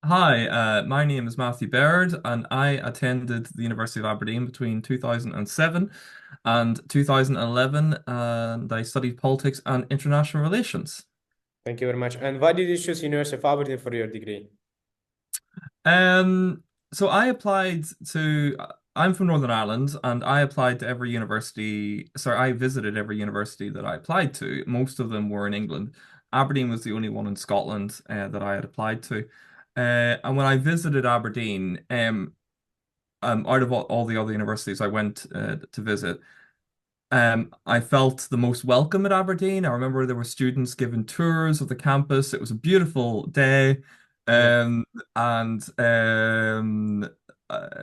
Hi, my name is Matthew Baird, and I attended the University of Aberdeen between 2007 and 2011, and I studied politics and international relations. Thank you very much. And why did you choose University of Aberdeen for your degree? Um, so I applied to, I'm from Northern Ireland, and I applied to every university. Sorry, I visited every university that I applied to. Most of them were in England. Aberdeen was the only one in Scotland that I had applied to. And when I visited Aberdeen, out of all the other universities I went to visit, I felt the most welcome at Aberdeen. I remember there were students giving tours of the campus. It was a beautiful day, Yeah. um, and it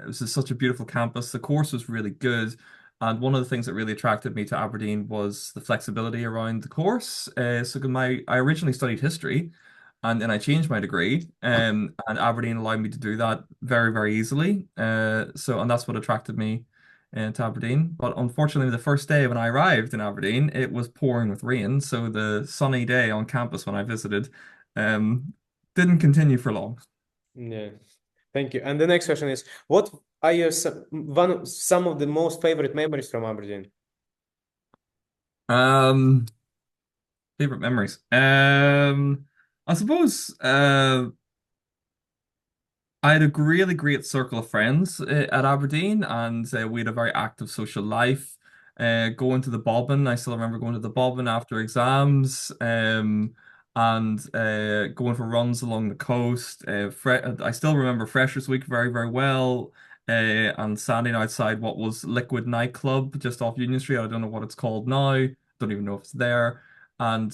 was just such a beautiful campus. The course was really good, and one of the things that really attracted me to Aberdeen was the flexibility around the course. I originally studied history, and then I changed my degree, and Aberdeen allowed me to do that very, very easily. And that's what attracted me to Aberdeen. But unfortunately, the first day when I arrived in Aberdeen, it was pouring with rain. So the sunny day on campus when I visited um, didn't continue for long. Yeah. Thank you. And the next question is, what are your some of the most favorite memories from Aberdeen? Um, Favorite memories. I suppose I had a really great circle of friends at Aberdeen, and we had a very active social life. Going to the Bobbin, I still remember going to the Bobbin after exams, and going for runs along the coast. I still remember Freshers Week very, very well. And standing outside what was Liquid nightclub just off Union Street. I don't know what it's called now. Don't even know if it's there. And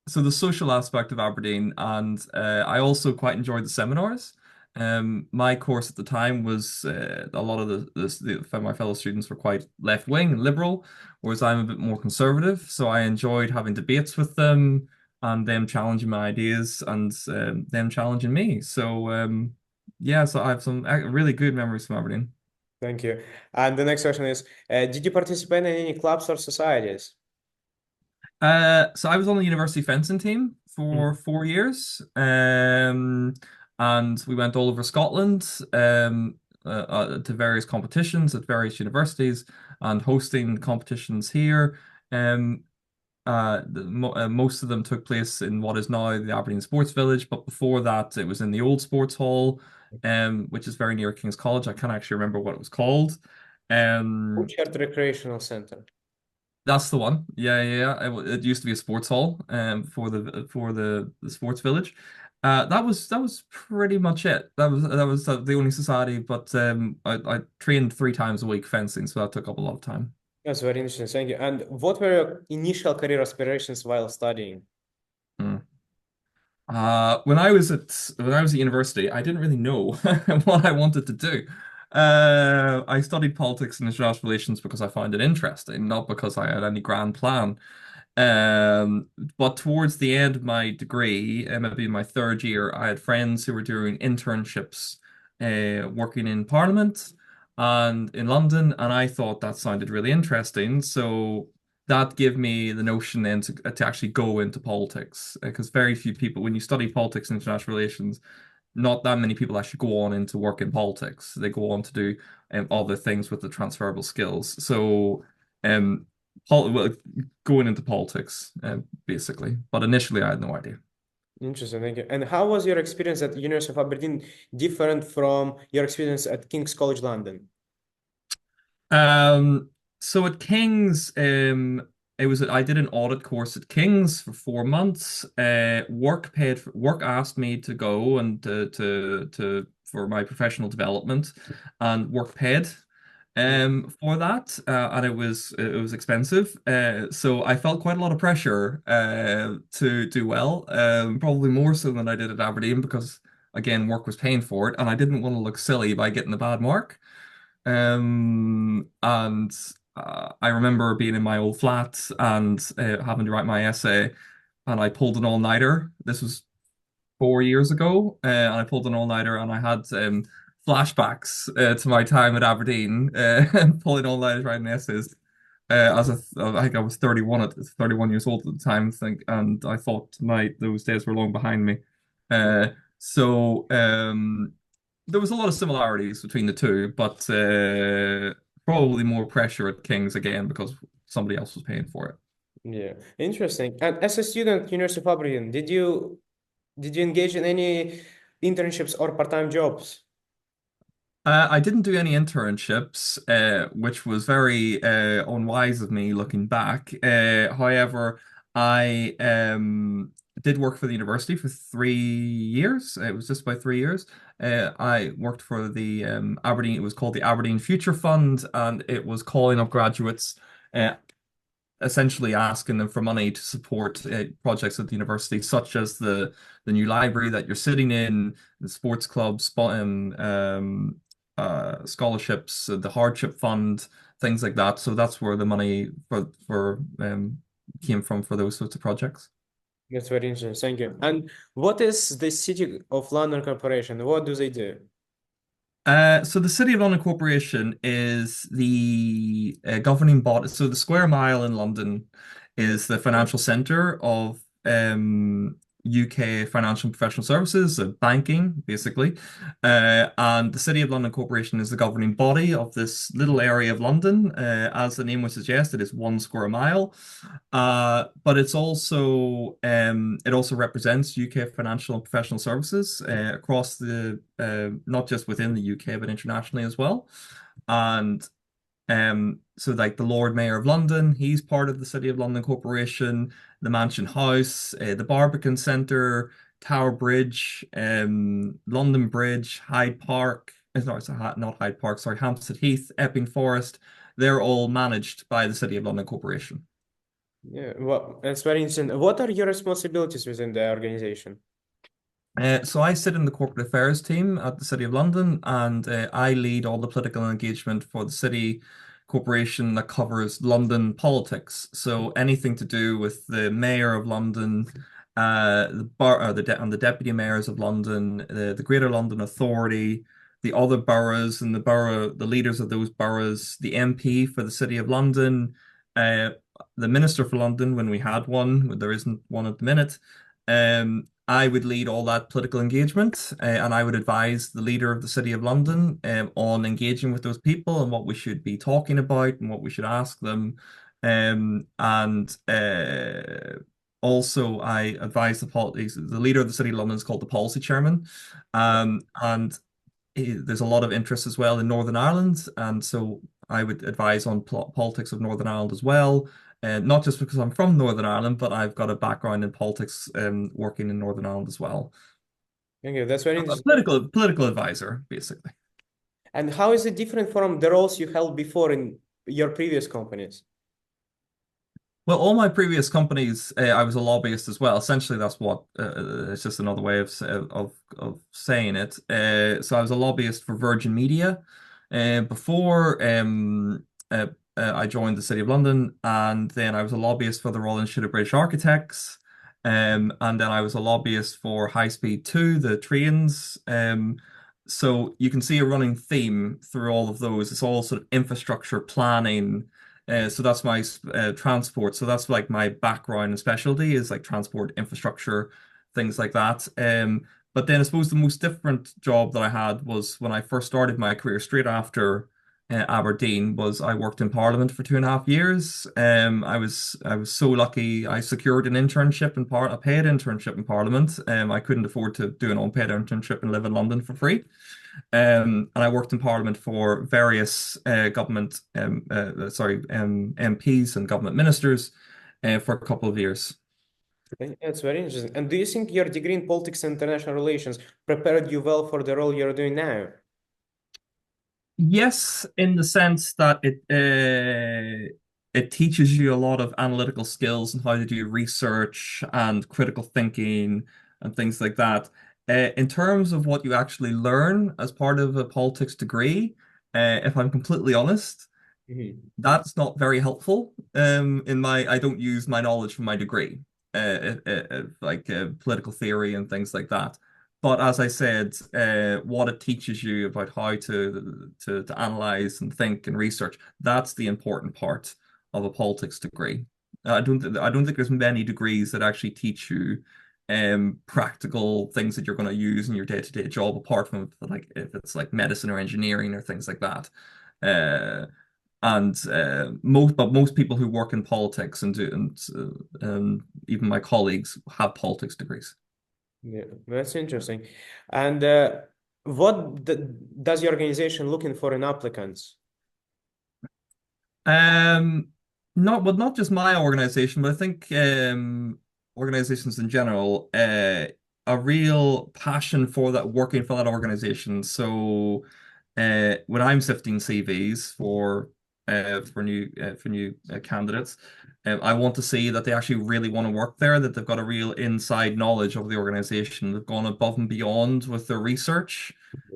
so the social aspect of Aberdeen, and I also quite enjoyed the seminars. My course at the time was a lot of my fellow students were quite left wing and liberal, whereas I'm a bit more conservative. So I enjoyed having debates with them and them challenging my ideas and them challenging me. Yeah, so I have some really good memories from Aberdeen. Thank you. And the next question is, did you participate in any clubs or societies? So I was on the university fencing team for Mhm. 4 years, and we went all over Scotland, to various competitions at various universities and hosting competitions here. Um, Most of them took place in what is now the Aberdeen Sports Village, but before that, it was in the old sports hall, which is very near King's College. I can't actually remember what it was called. Um, Uchart Recreational Center. that's the one. Yeah, yeah, yeah. It used to be a sports hall for the sports village. That was pretty much it. That was the only society, but I trained 3 times a week fencing, so that took up a lot of time. That's very interesting. Thank you. And what were your initial career aspirations while studying? Hmm. When I was at university, I didn't really know what I wanted to do. I studied politics and international relations because I found it interesting, not because I had any grand plan. Um, but towards the end of my degree, maybe in my third year, I had friends who were doing internships, working in Parliament and in London, and I thought that sounded really interesting. So that gave me the notion then to actually go into politics, because very few people, when you study politics and international relations, not that many people actually go on into work in politics. They go on to do other things with the transferable skills. So, um, well, going into politics, basically. But initially, I had no idea. Interesting. Thank you. And how was your experience at University of Aberdeen different from your experience at King's College London? Um, so at King's, I did an audit course at King's for 4 months. Work asked me to go and to for my professional development, and work paid for that, and it was expensive. So I felt quite a lot of pressure to do well, probably more so than I did at Aberdeen because again work was paying for it, and I didn't want to look silly by getting a bad mark. And I remember being in my old flat and having to write my essay, and I pulled an all-nighter. This was 4 years ago, and I pulled an all-nighter, and I had flashbacks to my time at Aberdeen, pulling all-nighters writing essays. I think I was 31 years old at the time, and I thought those days were long behind me. So there was a lot of similarities between the two, but probably more pressure at King's again because somebody else was paying for it. Yeah, interesting. And as a student, University of Aberdeen, did you engage in any internships or part-time jobs? I didn't do any internships, which was very unwise of me looking back. However, I did work for the university for 3 years. It was just about 3 years. I worked for the Aberdeen. It was called the Aberdeen Future Fund, and it was calling up graduates. Essentially asking them for money to support projects at the university, such as the new library that you're sitting in, the sports clubs, scholarships, the hardship fund, things like that. So that's where the money for came from for those sorts of projects. That's very interesting. Thank you. And what is the City of London Corporation? What do they do? So the City of London Corporation is the governing body. So the Square Mile in London is the financial centre of UK financial and professional services, banking, basically. And the City of London Corporation is the governing body of this little area of London. As the name would suggest, it is 1 square mile. But it also represents UK financial and professional services across the not just within the UK but internationally as well. And so like the Lord Mayor of London, he's part of the City of London Corporation, the Mansion House, the Barbican Centre, Tower Bridge, London Bridge, Hyde Park. No, it's not Hyde Park, sorry, Hampstead Heath, Epping Forest. They're all managed by the City of London Corporation. Yeah, well, that's very interesting. What are your responsibilities within the organization? So I sit in the corporate affairs team at the City of London, and I lead all the political engagement for the city corporation that covers London politics. So anything to do with the mayor of London, the bar, and the deputy mayors of London, the Greater London Authority, the other boroughs and the leaders of those boroughs, the MP for the City of London, uh, the Minister for London when we had one. There isn't one at the minute. I would lead all that political engagement, and I would advise the leader of the City of London on engaging with those people and what we should be talking about and what we should ask them. And Also, I advise the politics. The leader of the City of London is called the policy chairman, and there's a lot of interest as well in Northern Ireland, and so I would advise on politics of Northern Ireland as well. Not just because I'm from Northern Ireland, but I've got a background in politics, working in Northern Ireland as well. Thank you. That's very A interesting. political advisor, basically. And how is it different from the roles you held before in your previous companies? Well, all my previous companies, I was a lobbyist as well. Essentially, that's what it's just another way of saying it. So I was a lobbyist for Virgin Media before I joined the City of London, and then I was a lobbyist for the Royal Institute of British Architects, and then I was a lobbyist for High Speed 2, the trains. So you can see a running theme through all of those. It's all sort of infrastructure planning, so that's my transport. So that's like my background and specialty is like transport infrastructure, things like that. But then I suppose the most different job that I had was when I first started my career straight after Aberdeen was I worked in Parliament for 2.5 years. I was so lucky. I secured an internship in a paid internship in Parliament. I couldn't afford to do an unpaid internship and live in London for free. And I worked in Parliament for various MPs and government ministers for a couple of years. That's very interesting. And do you think your degree in politics and international relations prepared you well for the role you're doing now? Yes, in the sense that it teaches you a lot of analytical skills and how to do research and critical thinking and things like that. In terms of what you actually learn as part of a politics degree, if I'm completely honest, Mhm. that's not very helpful. I don't use my knowledge from my degree, like political theory and things like that. But as I said, what it teaches you about how to analyze and think and research, that's the important part of a politics degree. I don't think there's many degrees that actually teach you. practical things that you're going to use in your day-to-day job, apart from like if it's like medicine or engineering or things like that. Uh, and most people who work in politics and even my colleagues have politics degrees. Yeah, that's interesting. And what does your organization looking for in applicants? Um, not just my organization, but I think organizations in general, a real passion for that, working for that organization. So, when I'm sifting CVs for new candidates, I want to see that they actually really want to work there, that they've got a real inside knowledge of the organization, they've gone above and beyond with their research,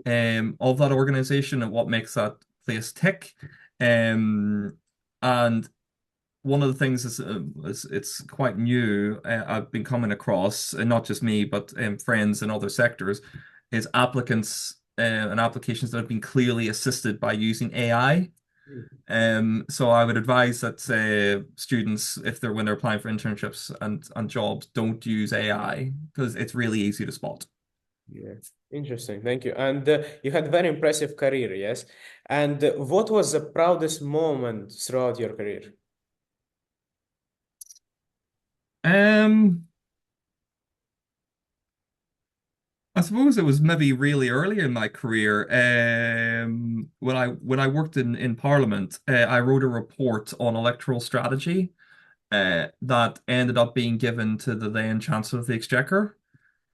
of that organization and what makes that place tick. Um, and one of the things is it's quite new. I've been coming across, and not just me, but friends in other sectors, is applicants and applications that have been clearly assisted by using AI. So I would advise that students, if they're when they're applying for internships and jobs, don't use AI because it's really easy to spot. Yeah, interesting. Thank you. And you had very impressive career, yes? And what was the proudest moment throughout your career? Um, I suppose it was maybe really early in my career. When I worked in Parliament, I wrote a report on electoral strategy that ended up being given to the then Chancellor of the Exchequer,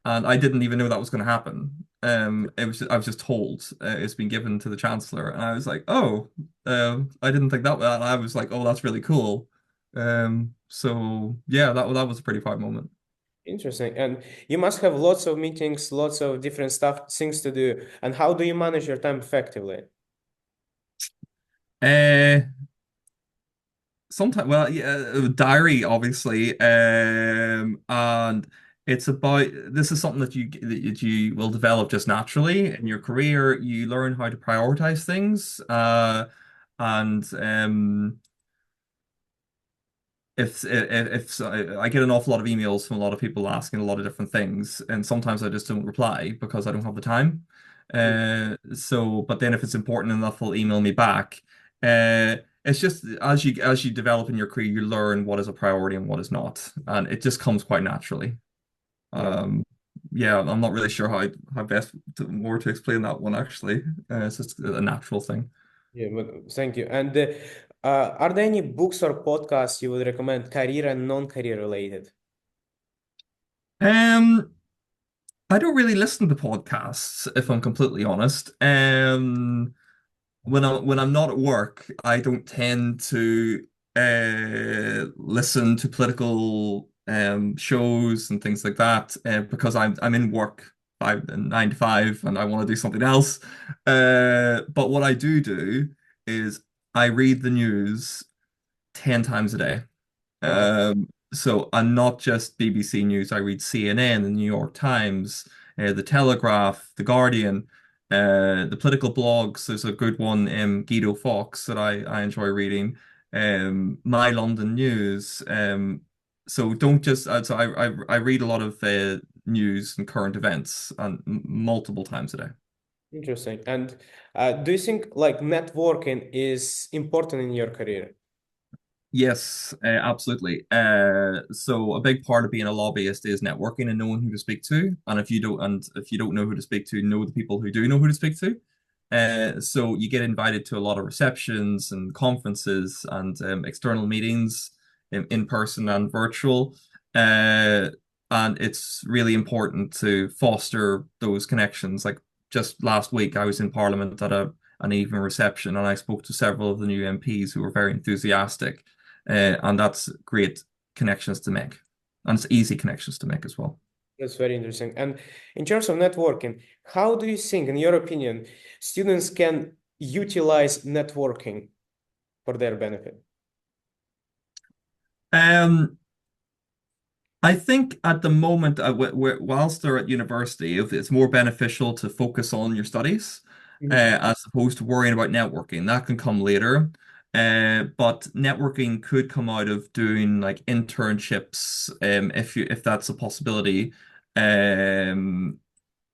and I didn't even know that was going to happen. I was just told it's been given to the Chancellor, and I was like, oh, I didn't think that. And I was like, oh, that's really cool. So yeah, that was a pretty proud moment. Interesting. And you must have lots of meetings, lots of different stuff, things to do. And how do you manage your time effectively? Uh, Sometimes, well, yeah, diary, obviously, and it's about this is something that you will develop just naturally in your career. You learn how to prioritize things, and if I get an awful lot of emails from a lot of people asking a lot of different things, and sometimes I just don't reply because I don't have the time. But then if it's important enough, they'll email me back. It's just as you develop in your career, you learn what is a priority and what is not, and it just comes quite naturally. Yeah. Um, yeah, I'm not really sure how best more to explain that one actually. It's just a natural thing. Yeah, but thank you. And are there any books or podcasts you would recommend, career and non-career related? Um, I don't really listen to podcasts, if I'm completely honest. When I'm not at work, I don't tend to listen to political shows and things like that because I'm in work 9 to 5 and I want to do something else. But what I do is I read the news 10 times a day. Okay. So I'm not just BBC News. I read CNN, the New York Times, the Telegraph, the Guardian, the political blogs. There's a good one, Guido Fawkes, that I enjoy reading. My London News. So don't just. So I read a lot of news and current events and multiple times a day. Interesting. And do you think like networking is important in your career? Yes, absolutely. So a big part of being a lobbyist is networking and knowing who to speak to. And if you don't know who to speak to, know the people who do know who to speak to. So you get invited to a lot of receptions and conferences and external meetings in person and virtual. Uh, and it's really important to foster those connections. Like just last week, I was in Parliament at an evening reception, and I spoke to several of the new MPs who were very enthusiastic, and that's great connections to make, and it's easy connections to make as well. That's very interesting. And in terms of networking, how do you think, in your opinion, students can utilize networking for their benefit? Um, I think at the moment, whilst they're at university, if it's more beneficial to focus on your studies, Mhm. as opposed to worrying about networking. That can come later. But networking could come out of doing like internships, if that's a possibility, um,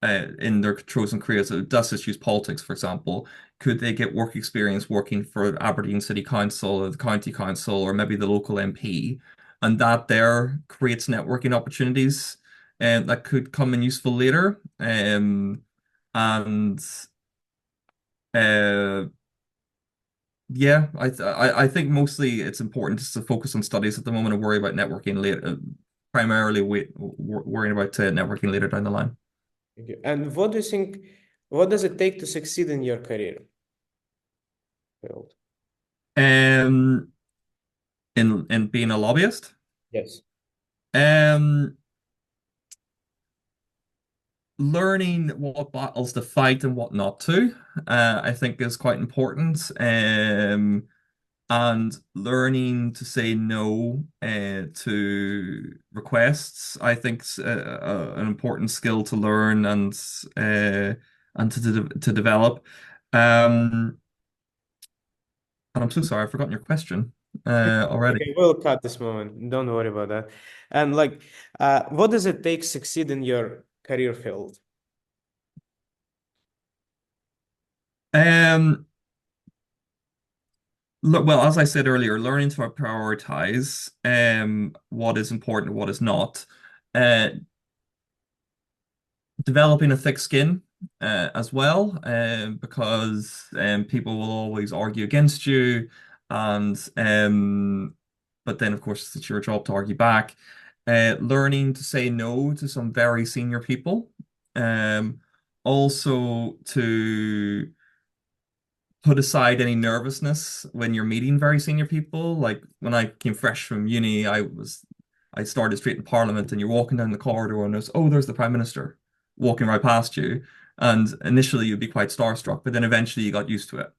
in their chosen careers. So let's just use politics, for example. Could they get work experience working for Aberdeen City Council or the County Council or maybe the local MP? And that there creates networking opportunities that could come in useful later. And uh, yeah, I think mostly it's important just to focus on studies at the moment and worry about networking later, primarily worrying about networking later down the line. Okay. And what do you think, what does it take to succeed in your career field? Um, in being a lobbyist. Yes. Um, Learning what battles to fight and what not to, I think is quite important. And learning to say no to requests, I think, is an important skill to learn and to develop. Um, and I'm so sorry, I've forgotten your question already. Okay, we'll cut this moment. Don't worry about that. And like, what does it take to succeed in your career field? Um, Look, well, as I said earlier, learning to prioritize what is important, what is not. Uh, Developing a thick skin as well, because people will always argue against you, and but then of course it's your job to argue back. Learning to say no to some very senior people, also to put aside any nervousness when you're meeting very senior people. Like when I came fresh from uni, I started straight in Parliament, and you're walking down the corridor, and there's the Prime Minister walking right past you. And initially you'd be quite starstruck, but then eventually you got used to it.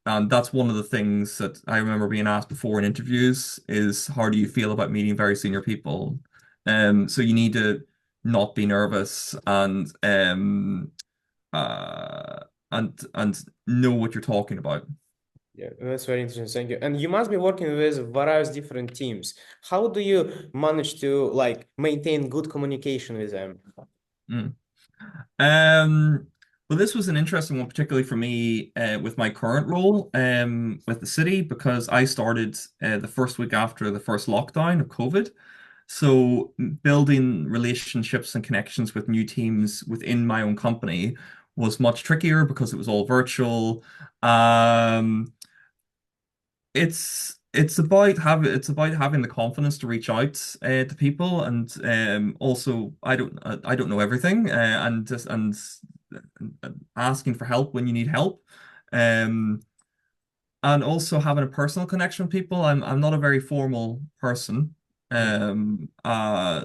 And that's one of the things that I remember being asked before in interviews is how do you feel about meeting very senior people? So you need to not be nervous uh, and know what you're talking about. Yeah, that's very interesting. Thank you. And you must be working with various different teams. How do you manage to like maintain good communication with them? Mm. Um, well, this was an interesting one, particularly for me with my current role with the city, because I started the first week after the first lockdown of COVID. So building relationships and connections with new teams within my own company was much trickier because it was all virtual. Um, it's about having the confidence to reach out to people, and also I don't know everything, and asking for help when you need help, um and also having a personal connection with people. I'm not a very formal person, Mm.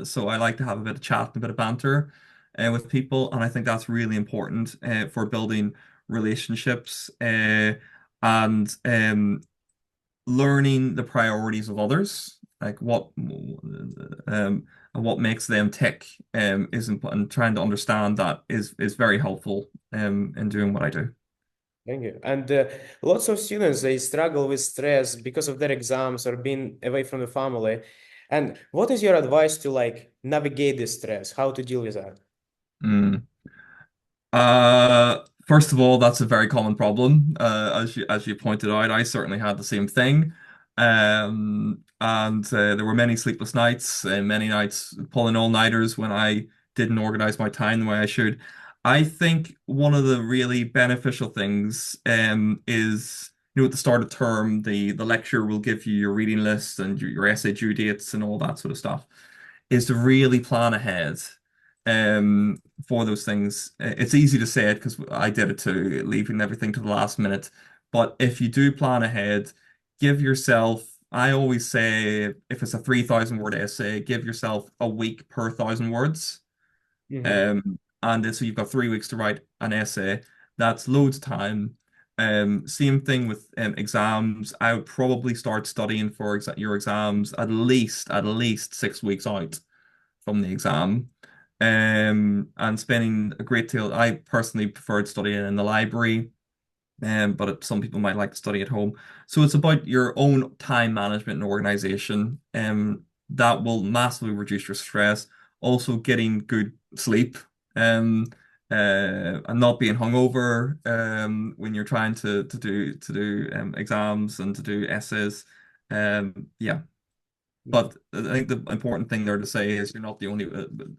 so I like to have a bit of chat and a bit of banter with people, and I think that's really important for building relationships, and learning the priorities of others, like what makes them tick, is important. Trying to understand that is very helpful in doing what I do. Thank you. And lots of students they struggle with stress because of their exams or being away from the family. And what is your advice to like navigate this stress? How to deal with that? Mm. First of all, that's a very common problem. As you pointed out, I certainly had the same thing. And there were many sleepless nights and many nights pulling all-nighters when I didn't organize my time the way I should. I think one of the really beneficial things is, at the start of term, the lecturer will give you your reading list and your essay due dates and all that sort of stuff, is to really plan ahead for those things. It's easy to say it because I did it too, leaving everything to the last minute. But if you do plan ahead, give yourself, I always say, if it's a 3,000 word essay, give yourself a week per 1,000 words. Hmm. And then, so you've got 3 weeks to write an essay. That's loads of time. Same thing with exams. I would probably start studying for your exams at least 6 weeks out from the exam, and spending a great deal. I personally preferred studying in the library, but some people might like to study at home. So it's about your own time management and organization, that will massively reduce your stress. Also, getting good sleep, um, and not being hungover, when you're trying to do exams and to do essays. Yeah. Mm. But I think the important thing there to say is you're not the only,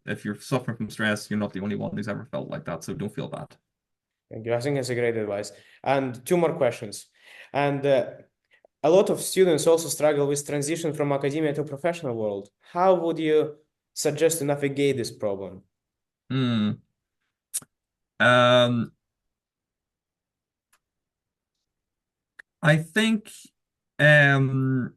if you're suffering from stress, you're not the only one who's ever felt like that. So don't feel bad. Thank you. I think it's a great advice. And two more questions. And a lot of students also struggle with transition from academia to professional world. How would you suggest to navigate this problem? Hmm. Um, I think, um,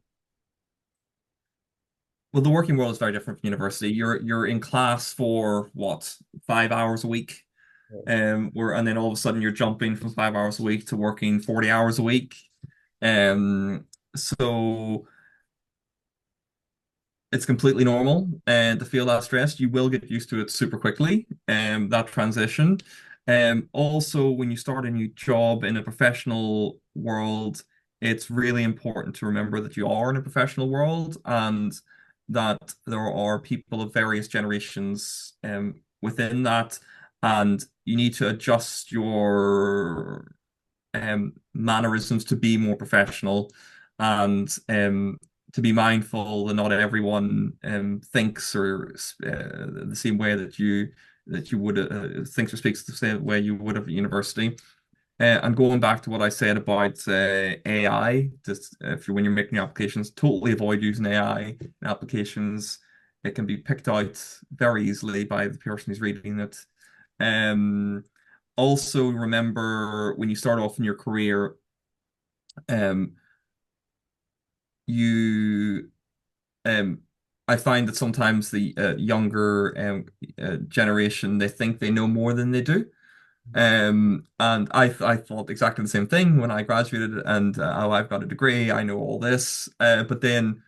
well, the working world is very different from university. You're in class for what, 5 hours a week, where and then all of a sudden you're jumping from 5 hours a week to working 40 hours a week. So it's completely normal and to feel that stressed. You will get used to it super quickly, that transition. Also, when you start a new job in a professional world, it's really important to remember that you are in a professional world and that there are people of various generations within that, and you need to adjust your mannerisms to be more professional and to be mindful that not everyone thinks or the same way that you would thinks or speaks the same way you would have at university. And going back to what I said about AI, just if you when you're making your applications, totally avoid using AI in applications. It can be picked out very easily by the person who's reading it. Um, Also remember when you start off in your career, um, you um, I find that sometimes the younger generation they think they know more than they do. And I thought exactly the same thing when I graduated, and oh, I've got a degree, I know all this. But then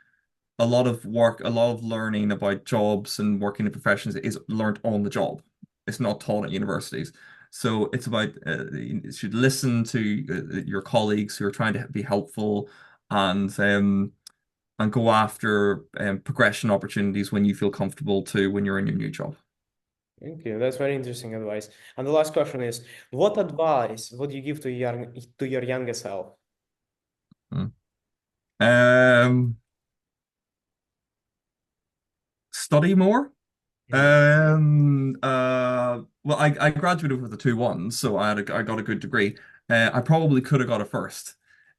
a lot of work, a lot of learning about jobs and working in professions is learned on the job. It's not taught at universities. So it's about you should listen to your colleagues who are trying to be helpful and go after progression opportunities when you feel comfortable to when you're in your new job. Thank you. That's very interesting advice. And the last question is, what advice would you give to your younger self? Mm. Um, Study more. Mm. Well, I graduated with a 2-1, so I got a good degree. I probably could have got a first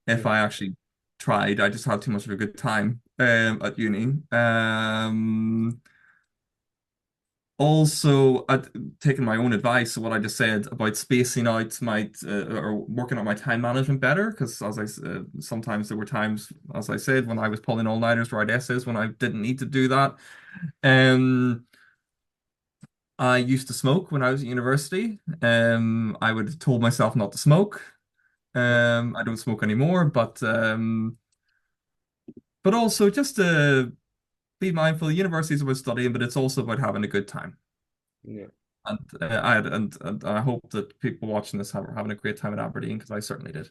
if Mm. I actually tried. I just had too much of a good time at uni. Also, I'd taken my own advice, so what I just said about spacing out my or working on my time management better, because as I said, sometimes there were times, as I said, when I was pulling all-nighters to write essays when I didn't need to do that. Um, I used to smoke when I was at university. I would have told myself not to smoke. I don't smoke anymore, but also just to be mindful. University is about studying, but it's also about having a good time. Yeah. And I hope that people watching this have having a great time at Aberdeen because I certainly did.